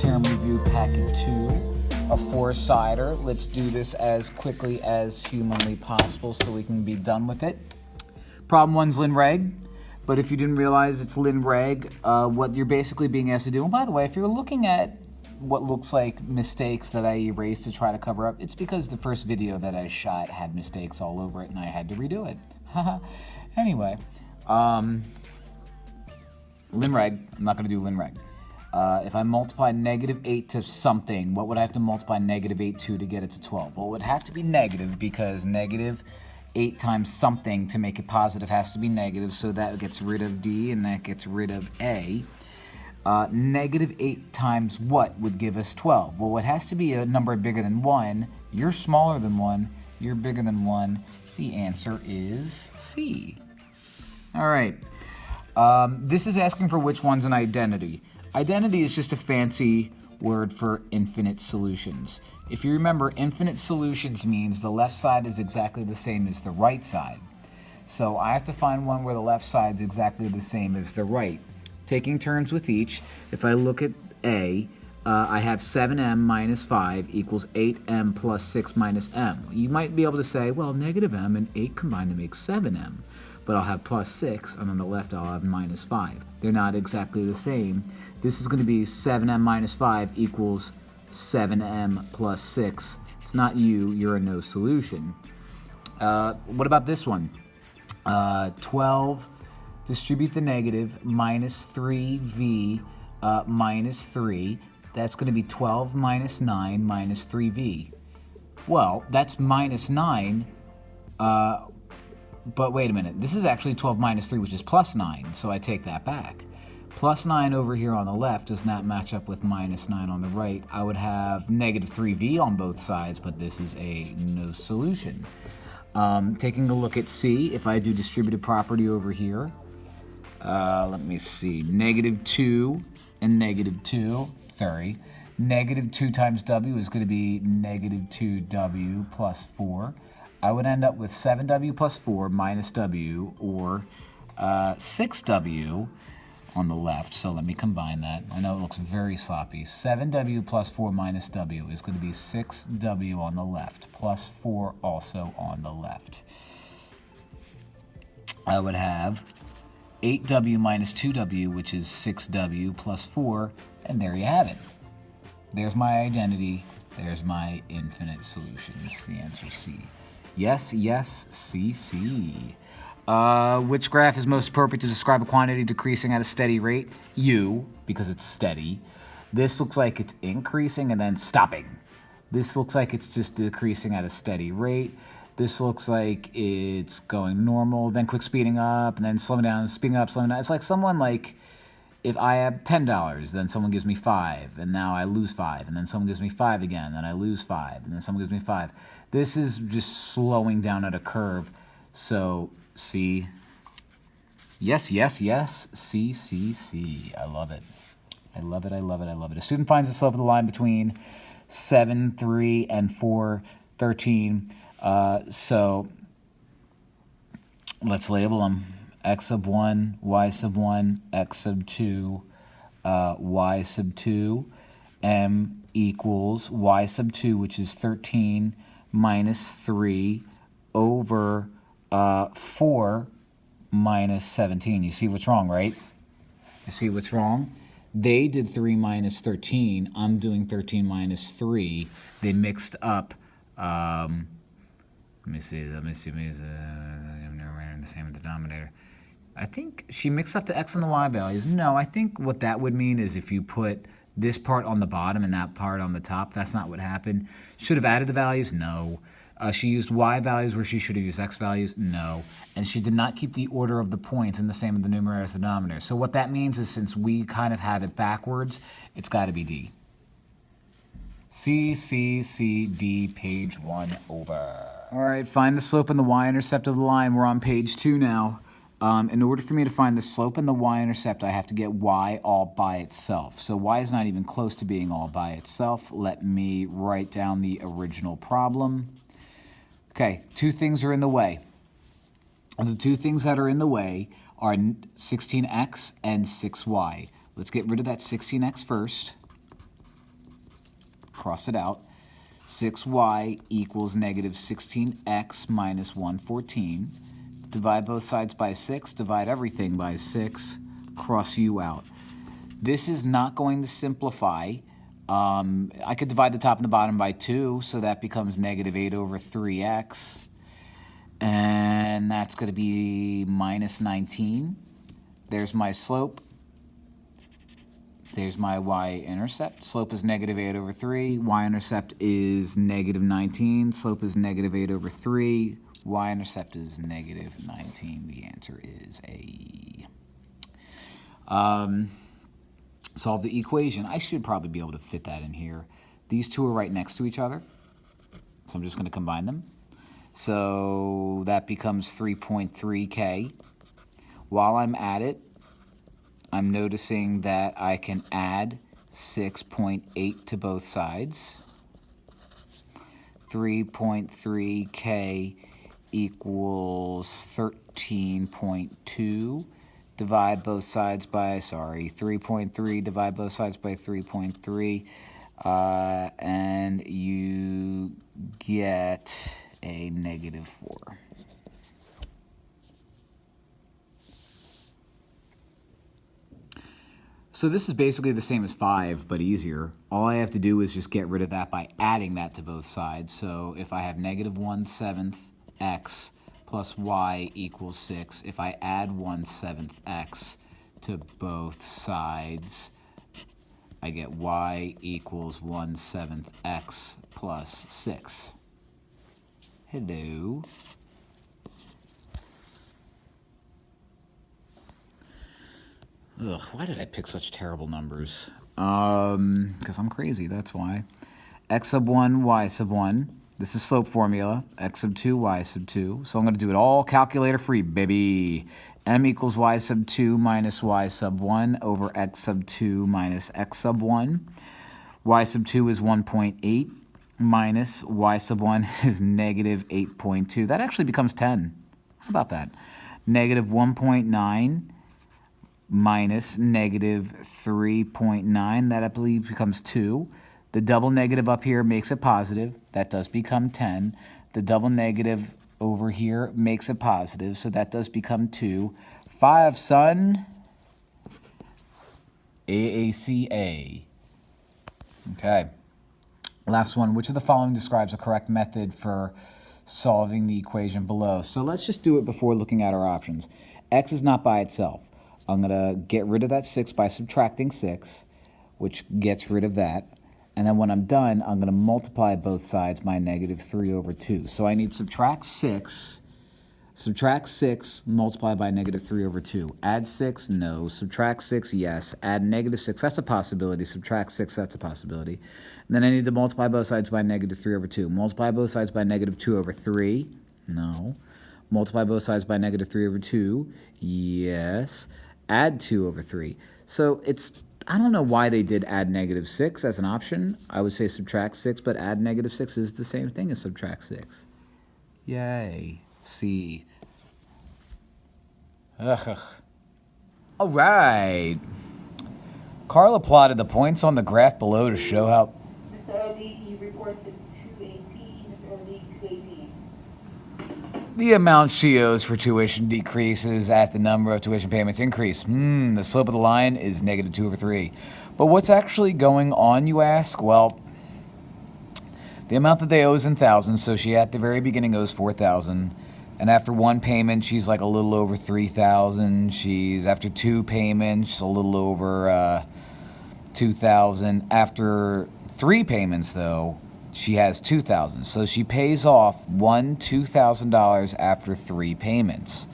here in review packet 2, a 4-sider. Let's do this as quickly as humanly possible so we can be done with it. Problem 1's Lin Reg, but if you didn't realize it's Lin Reg, what you're basically being asked to do, and by the way, if you're looking at what looks like mistakes that I erased to try to cover up, it's because the first video that I shot had mistakes all over it and I had to redo it. Anyway, Lin Reg, I'm not going to do Lin Reg. If I multiply -8 to something, what would I have to multiply -8 to get it to 12? Well, it would have to be negative because -8 times something to make it positive has to be negative, so that gets rid of D and that gets rid of A. -8 times what would give us 12? Well, it has to be a number bigger than 1. You're smaller than 1. You're bigger than 1. The answer is C. All right. This is asking for which one's an identity. Identity is just a fancy word for infinite solutions. If you remember, infinite solutions means the left side is exactly the same as the right side. So I have to find one where the left side is exactly the same as the right. Taking turns with each, if I look at A, I have 7m minus 5 equals 8m plus 6 minus m. You might be able to say, well, -m and 8 combined to make 7m. But I'll have plus 6, and on the left I'll have minus 5. They're not exactly the same. This is going to be 7m minus 5 equals 7m plus 6. It's not you, you're a no solution. What about this one? 12, distribute the negative, minus 3v minus 3. That's going to be 12 minus 9 minus 3v. Well, that's minus 9, but wait a minute. This is actually 12 minus 3, which is plus 9, so I take that back. Plus 9 over here on the left does not match up with minus 9 on the right. I would have negative 3v on both sides, but this is a no solution. Taking a look at C, if I do distributive property over here, let me see, -2 and -2, sorry. -2 times w is going to be -2w plus 4. I would end up with 7w plus 4 minus w, or 6w on the left. So let me combine that. I know it looks very sloppy. 7w plus 4 minus w is going to be 6w on the left, plus 4 also on the left. I would have 8w minus 2w, which is 6w plus 4, and there you have it. There's my identity. There's my infinite solutions. The answer is C. Yes, yes, C, C. Which graph is most appropriate to describe a quantity decreasing at a steady rate? U, because it's steady. This looks like it's increasing and then stopping. This looks like it's just decreasing at a steady rate. This looks like it's going normal, then quick speeding up, and then slowing down, speeding up, slowing down. It's like someone like, if I have $10, then someone gives me 5, and now I lose 5, and then someone gives me 5 again, then I lose 5, and then someone gives me 5. This is just slowing down at a curve. So C. Yes, yes, yes. C, C, C. I love it. I love it, I love it, I love it. A student finds the slope of the line between 7, 3, and 4, 13. So let's label them. X sub 1, Y sub 1, X sub 2, Y sub 2, M equals Y sub 2, which is 13 minus 3 over 4 minus 17. You see what's wrong, right? You see what's wrong? They did 3 minus 13. I'm doing 13 minus 3. They mixed up. Let me see. I'm never in the same denominator. I think she mixed up the x and the y values. No, I think what that would mean is if you put this part on the bottom and that part on the top, that's not what happened. Should have added the values? No. She used y values where she should have used x values? No. And she did not keep the order of the points in the same in the numerator as the denominator. So what that means is since we kind of have it backwards, it's got to be D. C, C, C, D, page 1 over. All right, find the slope and the y-intercept of the line. We're on page 2 now. In order for me to find the slope and the y-intercept, I have to get y all by itself. So y is not even close to being all by itself. Let me write down the original problem. Okay, 2 things are in the way. And the 2 things that are in the way are 16x and 6y. Let's get rid of that 16x first. cross it out. 6y equals negative 16x minus 114. Divide both sides by 6, divide everything by 6, cross u out. This is not going to simplify. I could divide the top and the bottom by 2, so that becomes negative 8 over 3x. And that's going to be minus 19. There's my slope. There's my y-intercept. Slope is negative 8 over 3. Y-intercept is negative 19. Slope is negative 8 over 3. Y-intercept is negative 19. The answer is A. Solve the equation. I should probably be able to fit that in here. These two are right next to each other, so I'm just going to combine them. So that becomes 3.3k. While I'm at it, I'm noticing that I can add 6.8 to both sides. 3.3k equals 13.2. Divide both sides by, 3.3, divide both sides by 3.3, and you get a negative 4. So this is basically the same as 5, but easier. All I have to do is just get rid of that by adding that to both sides. So if I have negative 1/7 x plus y equals 6, if I add 1/7 x to both sides, I get y equals 1/7 x plus 6. Hello. Ugh, why did I pick such terrible numbers? Because I'm crazy, that's why. X sub 1, y sub 1. This is slope formula. X sub 2, y sub 2. So I'm going to do it all calculator free, baby. M equals y sub 2 minus y sub 1 over x sub 2 minus x sub 1. Y sub 2 is 1.8 minus y sub 1 is negative 8.2. That actually becomes 10. How about that? Negative 1.9 minus negative 3.9. That, I believe, becomes 2. The double negative up here makes it positive. That does become 10. The double negative over here makes it positive, so that does become 2. 5, son. AACA. Okay. Last one. Which of the following describes a correct method for solving the equation below? So let's just do it before looking at our options. X is not by itself. I'm going to get rid of that 6 by subtracting 6, which gets rid of that. And then when I'm done, I'm going to multiply both sides by negative 3 over 2. So I need subtract 6, multiply by negative 3 over 2. Add 6, no. Subtract 6, yes. Add negative 6, that's a possibility. Subtract 6, that's a possibility. And then I need to multiply both sides by negative 3 over 2. Multiply both sides by negative 2 over 3, no. Multiply both sides by negative 3 over 2, yes. Add 2 over 3. So it's, I don't know why they did add negative 6 as an option. I would say subtract 6, but add negative 6 is the same thing as subtract 6. Yay. C. Ugh. All right. Carla plotted the points on the graph below to show how... Mr. OD, he reports it 218, Mr. OD, 218. The amount she owes for tuition decreases as the number of tuition payments increase. The slope of the line is negative 2 over 3. But what's actually going on, you ask? Well, the amount that they owe is in thousands, so she at the very beginning owes 4,000. And after one payment, she's like a little over 3,000. She's, after two payments, a little over 2,000. After 3 payments, though, she has 2,000. So she pays off $2,000 after 3 payments.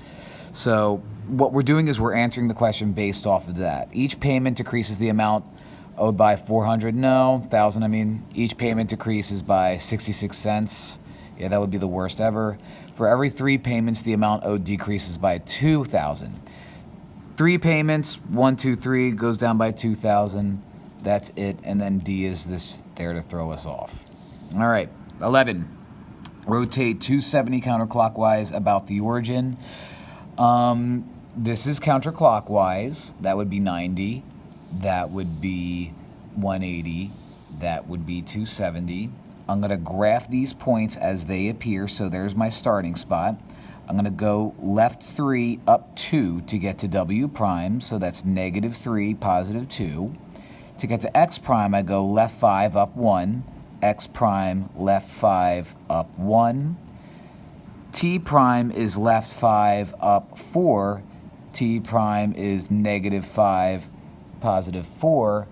So what we're doing is we're answering the question based off of that. Each payment decreases the amount owed by 400. No, 1,000. I mean, each payment decreases by 66 cents. Yeah, that would be the worst ever. For every 3 payments, the amount owed decreases by 2,000. 3 payments, 1, 2, 3, goes down by 2,000. That's it. And then D is this there to throw us off. All right, 11. Rotate 270 counterclockwise about the origin. This is counterclockwise. That would be 90. That would be 180. That would be 270. I'm going to graph these points as they appear, so there's my starting spot. I'm going to go left 3, up 2 to get to W prime, so that's negative 3, positive 2. To get to X prime, I go left 5, up 1, X prime, left 5, up 1. T prime is left 5, up 4. T prime is negative 5, positive 4.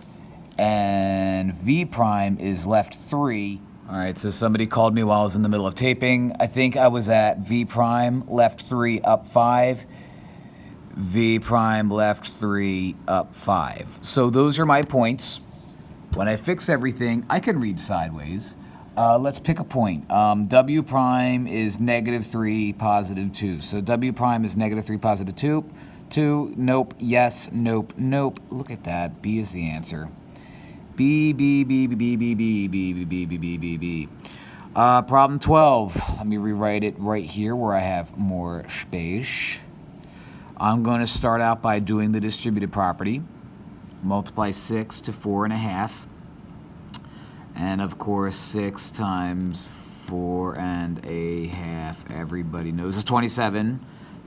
And V prime is left 3. All right, so somebody called me while I was in the middle of taping. I think I was at V prime, left 3, up 5. V prime, left 3, up 5. So those are my points. When I fix everything, I can read sideways. Let's pick a point. W prime is negative 3, positive 2. So W prime is negative 3, positive 2. 2, nope, yes, nope, nope. Look at that. B is the answer. B, B, B, B, B, B, B, B, B, B, B, B, B, B. Problem 12. Let me rewrite it right here where I have more space. I'm going to start out by doing the distributed property. Multiply 6 to 4.5. And of course, 6 times 4.5, everybody knows, is 27.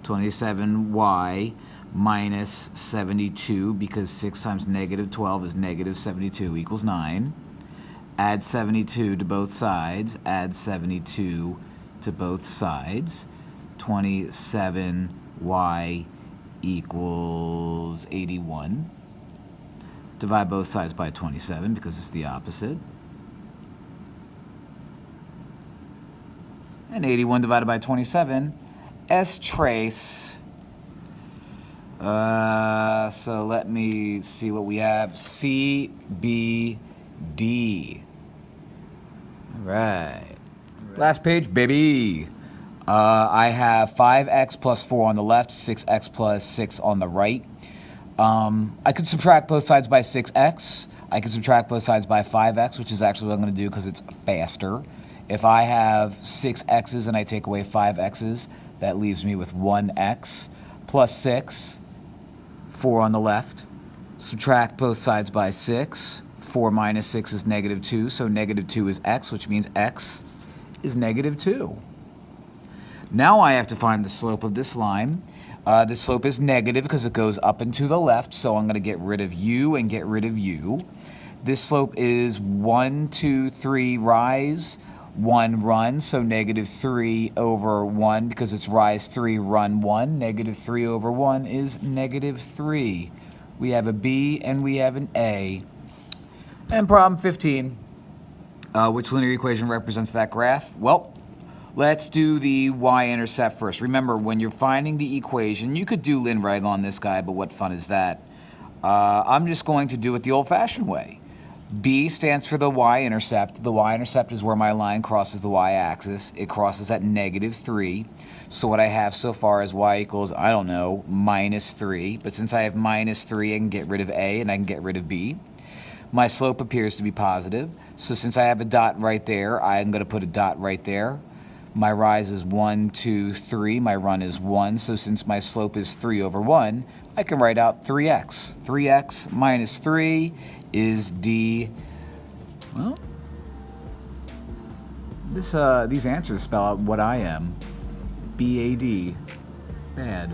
27y minus 72, because 6 times negative 12 is negative 72 equals 9. Add 72 to both sides. Add 72 to both sides. 27y equals 81. Divide both sides by 27 because it's the opposite. And 81 divided by 27, S trace. So let me see what we have. C, B, D. All right. Last page, baby. I have 5x plus 4 on the left, 6x plus 6 on the right. I could subtract both sides by 6x. I could subtract both sides by 5x, which is actually what I'm going to do because it's faster. If I have 6 x's and I take away 5 x's, that leaves me with 1x plus 6, 4 on the left. Subtract both sides by 6. 4 minus 6 is negative 2, so negative 2 is x, which means x is negative 2. Now I have to find the slope of this line. The slope is negative because it goes up and to the left, so I'm going to get rid of u and get rid of u. This slope is 1, 2, 3 rise, 1 run, so negative 3 over 1 because it's rise 3, run 1. Negative 3 over 1 is negative 3. We have a B and we have an A. And problem 15, which linear equation represents that graph? Well, let's do the y-intercept first. Remember, when you're finding the equation, you could do lin-reg on this guy, but what fun is that? I'm just going to do it the old-fashioned way. B stands for the y-intercept. The y-intercept is where my line crosses the y-axis. It crosses at negative 3. So what I have so far is y equals, I don't know, minus 3. But since I have minus 3, I can get rid of A and I can get rid of B. My slope appears to be positive. So since I have a dot right there, I'm going to put a dot right there. My rise is 1, 2, 3. My run is 1. So since my slope is 3 over 1, I can write out 3x. 3x minus 3 is D. Well, these answers spell out what I am. B-A-D. Bad.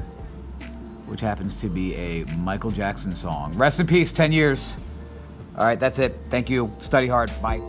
Which happens to be a Michael Jackson song. Rest in peace, 10 years. All right, that's it. Thank you. Study hard. Bye.